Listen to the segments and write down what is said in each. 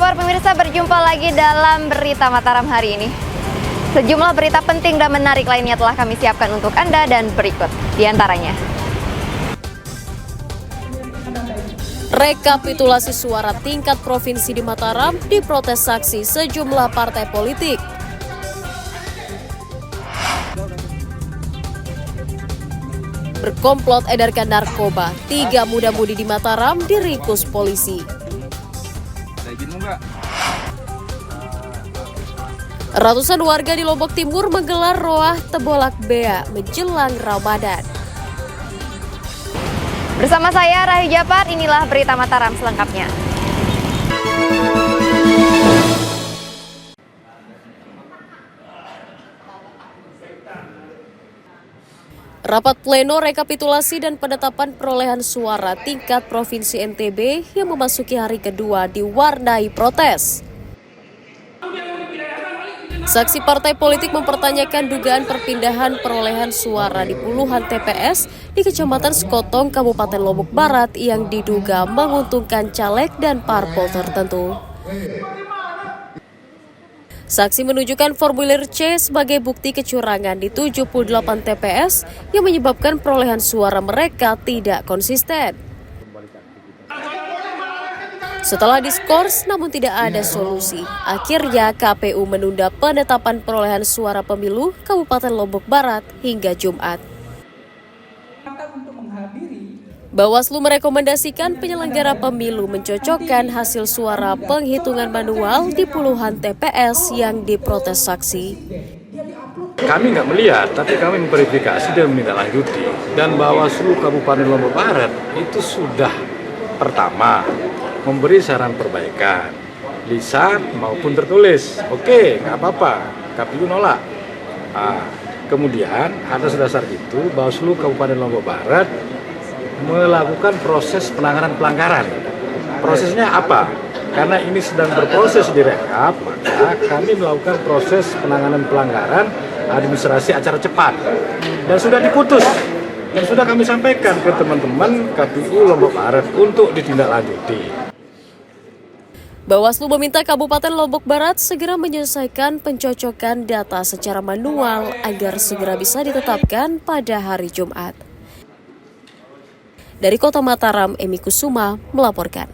kabar pemirsa? Berjumpa lagi dalam Berita Mataram hari ini. Sejumlah berita penting dan menarik lainnya telah kami siapkan untuk Anda dan berikut diantaranya. Rekapitulasi suara tingkat provinsi di Mataram diprotes saksi sejumlah partai politik. Berkomplot edarkan narkoba, 3 muda-mudi di Mataram diringkus polisi. Ratusan warga di Lombok Timur menggelar roah tebolak bea menjelang Ramadan. Bersama saya Rahayu Japar, inilah Berita Mataram selengkapnya. Rapat pleno rekapitulasi dan penetapan perolehan suara tingkat Provinsi NTB yang memasuki hari kedua diwarnai protes. Saksi partai politik mempertanyakan dugaan perpindahan perolehan suara di puluhan TPS di Kecamatan Sekotong, Kabupaten Lombok Barat yang diduga menguntungkan caleg dan parpol tertentu. Saksi menunjukkan formulir C sebagai bukti kecurangan di 78 TPS yang menyebabkan perolehan suara mereka tidak konsisten. Setelah diskors namun tidak ada solusi, akhirnya KPU menunda penetapan perolehan suara pemilu Kabupaten Lombok Barat hingga Jumat. Bawaslu merekomendasikan penyelenggara pemilu mencocokkan hasil suara penghitungan manual di puluhan TPS yang diprotes saksi. Kami nggak melihat, tapi kami memverifikasi dan menindaklanjuti. Dan Bawaslu Kabupaten Lombok Barat itu sudah pertama memberi saran perbaikan, lisan maupun tertulis. Oke, nggak apa-apa, KPU nolak. Kemudian atas dasar itu Bawaslu Kabupaten Lombok Barat melakukan proses penanganan pelanggaran. Prosesnya apa? Karena ini sedang berproses direkap, maka kami melakukan proses penanganan pelanggaran administrasi acara cepat. Dan sudah diputus. Dan sudah kami sampaikan ke teman-teman KPU Lombok Barat untuk ditindaklanjuti. Bawaslu meminta Kabupaten Lombok Barat segera menyelesaikan pencocokan data secara manual agar segera bisa ditetapkan pada hari Jumat. Dari Kota Mataram, Emi Kusuma melaporkan.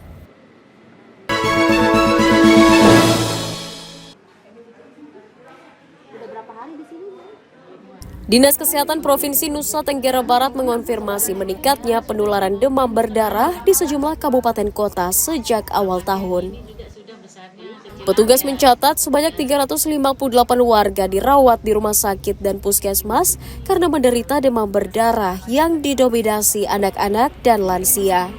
Dinas Kesehatan Provinsi Nusa Tenggara Barat mengonfirmasi meningkatnya penularan demam berdarah di sejumlah kabupaten kota sejak awal tahun. Petugas mencatat sebanyak 358 warga dirawat di rumah sakit dan puskesmas karena menderita demam berdarah yang didominasi anak-anak dan lansia.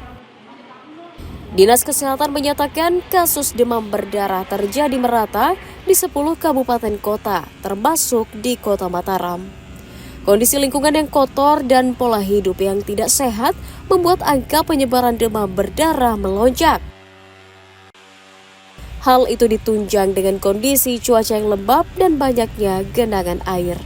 Dinas Kesehatan menyatakan kasus demam berdarah terjadi merata di 10 kabupaten kota, termasuk di Kota Mataram. Kondisi lingkungan yang kotor dan pola hidup yang tidak sehat membuat angka penyebaran demam berdarah melonjak. Hal itu ditunjang dengan kondisi cuaca yang lembab dan banyaknya genangan air.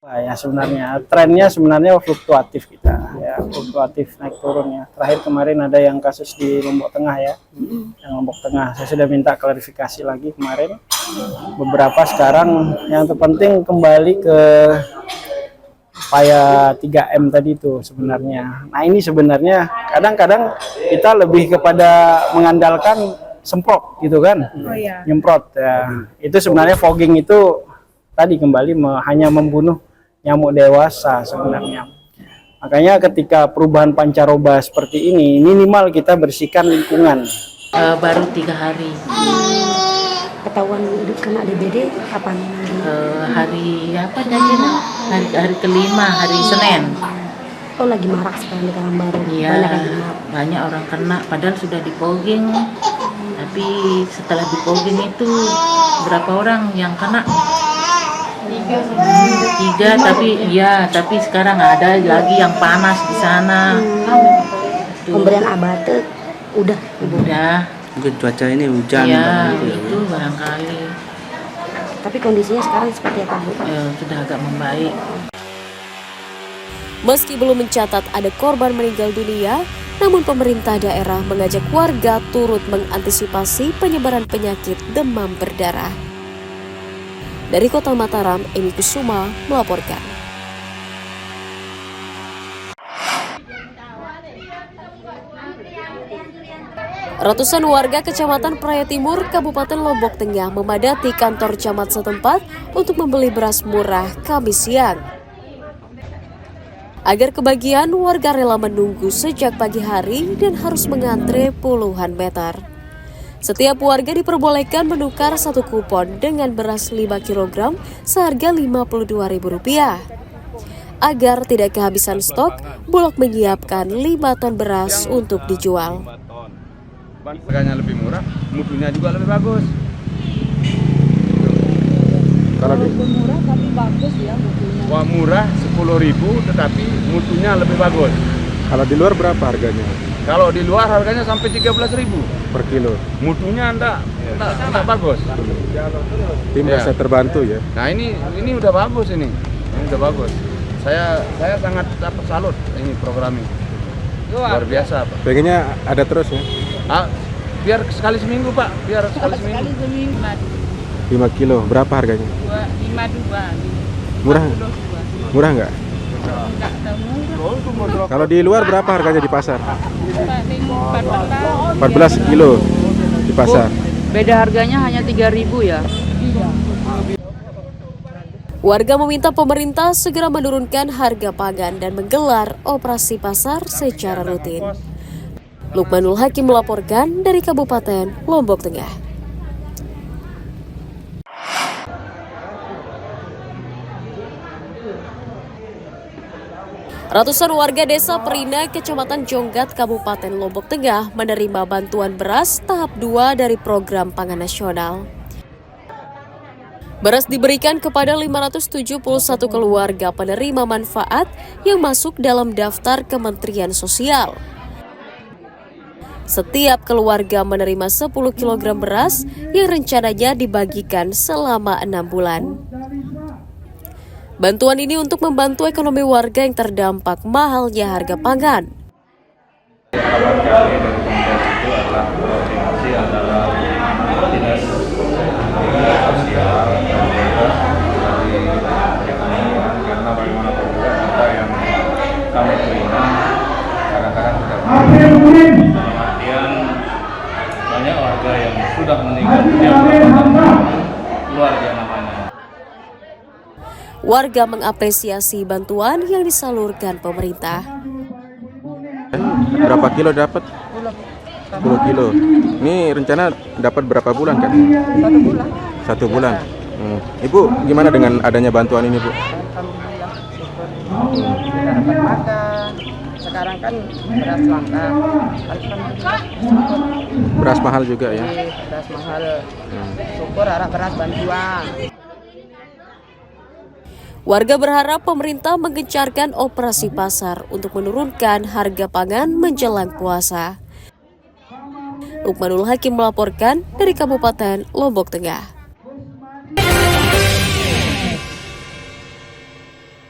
Ya sebenarnya trennya fluktuatif kita ya, fluktuatif naik turun ya. Terakhir kemarin ada yang kasus di Lombok Tengah ya, yang Lombok Tengah. Saya sudah minta klarifikasi lagi kemarin. Beberapa sekarang yang terpenting kembali ke upaya 3M tadi itu sebenarnya. Nah ini sebenarnya kadang-kadang kita lebih kepada mengandalkan semprot gitu kan, nyemprot ya. Itu sebenarnya fogging itu tadi kembali hanya membunuh nyamuk dewasa sebenarnya. Makanya ketika perubahan pancaroba seperti ini minimal kita bersihkan lingkungan. Baru 3 hari. Ketahuan kena DBD kapan? Hari apa tadi? Hari kelima, hari Senin. Oh lagi marak sekarang di Kalambaru. Iya, banyak orang kena. Padahal sudah dipogging. Tapi setelah dipogging itu berapa orang yang kena? 3 tapi sekarang ada lagi yang panas di sana. Pemberian abate udah. Mungkin cuaca ini hujan. Iya, itu barangkali. Tapi kondisinya sekarang seperti apa, Bu? Sudah agak membaik. Meski belum mencatat ada korban meninggal dunia, namun pemerintah daerah mengajak warga turut mengantisipasi penyebaran penyakit demam berdarah. Dari Kota Mataram, Emi Kusuma melaporkan. Ratusan warga Kecamatan Praia Timur, Kabupaten Lombok Tengah memadati kantor camat setempat untuk membeli beras murah Kamis siang. Agar kebagian, warga rela menunggu sejak pagi hari dan harus mengantre puluhan meter. Setiap warga diperbolehkan menukar satu kupon dengan beras 5 kg seharga Rp52.000. Agar tidak kehabisan stok, Bulog menyiapkan 5 ton beras untuk dijual. Harganya lebih murah, mutunya juga lebih bagus. Kalau murah tapi bagus ya mutunya. Wah, murah 10.000 tetapi mutunya lebih bagus. Kalau di luar berapa harganya? Kalau di luar harganya sampai 13.000 Per kilo. mutunya enggak bagus. Tim merasa terbantu ya. Nah, ini udah bagus ini udah bagus. Saya sangat dapat salut ini program ini. Luar biasa, Pak. Pengennya ada terus ya. Biar sekali seminggu, Pak. Biar sekali seminggu. 5 kilo, berapa harganya? 52. Murah? Murah nggak? Kalau di luar berapa harganya di pasar? 14 kilo di pasar. Beda harganya hanya 3.000 ya. Warga meminta pemerintah segera menurunkan harga pangan dan menggelar operasi pasar secara rutin. Lukmanul Hakim melaporkan dari Kabupaten Lombok Tengah. Ratusan warga desa Perina, Kecamatan Jonggat, Kabupaten Lombok Tengah menerima bantuan beras tahap 2 dari Program Pangan Nasional. Beras diberikan kepada 571 keluarga penerima manfaat yang masuk dalam daftar Kementerian Sosial. Setiap keluarga menerima 10 kg beras yang rencananya dibagikan selama 6 bulan. Bantuan ini untuk membantu ekonomi warga yang terdampak mahalnya harga pangan. Harapan kami dari komunitas itu adalah koordinasi antara dinas sosial dan juga dari ekonomian, karena bagaimanapun juga data yang kami terima kadang-kadang tidak dalam artian banyak warga yang sudah meninggal dunia keluarga namanya. Warga mengapresiasi bantuan yang disalurkan pemerintah. Berapa kilo dapat? 10 kilo. Ini rencana dapat berapa bulan kan? 1 bulan. 1 bulan. Ibu gimana dengan adanya bantuan ini, Bu? Alhamdulillah, syukur. Kita dapat makan. Sekarang kan beras langka. Alhamdulillah, syukur. Beras mahal juga ya? Beras mahal. Syukur harap beras bantuan. Warga berharap pemerintah menggencarkan operasi pasar untuk menurunkan harga pangan menjelang puasa. Lukmanul Hakim melaporkan dari Kabupaten Lombok Tengah.